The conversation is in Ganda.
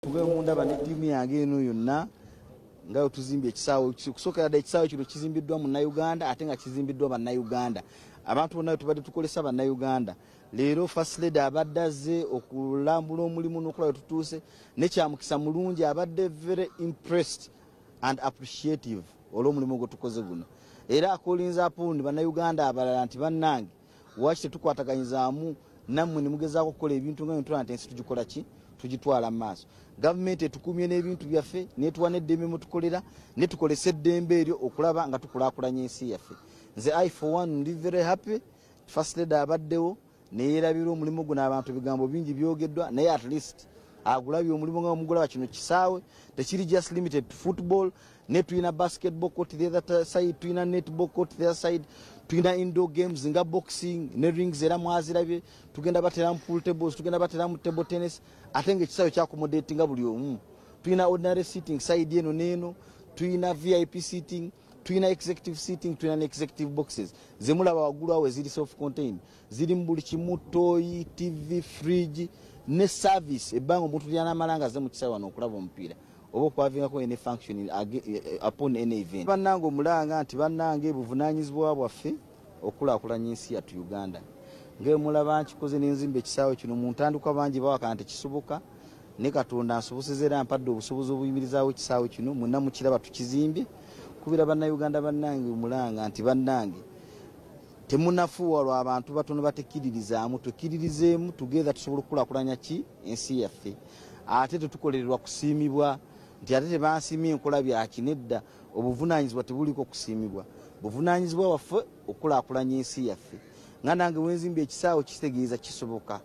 Tugwe munda bane timu yange eno yonna nga tuzimbye ekisaawe kusooka dda ekisaawe kino kizimbiddwa mu Uganda ate nga kizimbiddwa bannayuganda abantu bonna tubadde tukolesa bannayuganda leero first lady abadde azze okulambula omulimu n'okulaba tutuuse ne kyamukisa mulungi abadde very impressed and appreciative olw'omulimu gwe tukoze guno era akolinza apundi bannayuganda abalala nti bannange waki tetukwataganyizaamu nammwe ne mugezaako okukola ebintu nga ntula nti ensi tugikola ki tugitwala maaso government etukumye n'ebintu byaffe netuwa n'eddembe mutukolera netukolesa eddembe eryo okulaba nga tukulaakulanya ensi yaffe nze I for one ndi very happy first lady abaddewo neerabira omulimu guno abantu bigambo bingi byogeddwa naye at least agulabye omulimu nga omugulaba kino kisaawe tekiri just limited to football ne tuyina basketball court the other side tuyina netball court the other side tuyina indoor games nga boxing ne rings era mwazirabye tugenda batera mu pool tables tugenda batera mu table tennis ate nga ekisaawe kyakomodate nga buli omu tuyina ordinary sitting side eno neeno tuyina VIP sitting tuyina executive sitting tuyina ne executive boxes zemulaba waggulu awo eziri self contained ziri mu buli kimu toy TV fridge ne service ebbanga omuntu lyana amalanga ze mu kisaawe wano okulaba omupiira oba okwavingako ene function upon any event bannange omulanga nti bannange buvunaanyizibwa bwaffe okulaakulanya ensi yattu Uganda ng'emulaba nkikoze n'enzimba ekisaawe kino mu ntandikwa bangi bawakana tekisoboka ne Katonda ansoboseza era ampadde obusobozi obuyimirizaawo ekisaawe kino mwenna mukiraba tukizimbye kubira bannayuganda bannange omulanga nti bannange temunafuuwa lwa abantu batono batekkiririzaamu twekkiririzeemu together tusobola okukulaakulanya ki ensi yaffe ate tetukolererwa kusiimibwa nti ate tebansiimye enkola byakinedda obuvunaanyizibwa tebuliko kusiimibwa buvunaanyizibwa waffe okulaakulanya ensi yaffe nga nange wenzimba ekisaawe kitegeeza kisoboka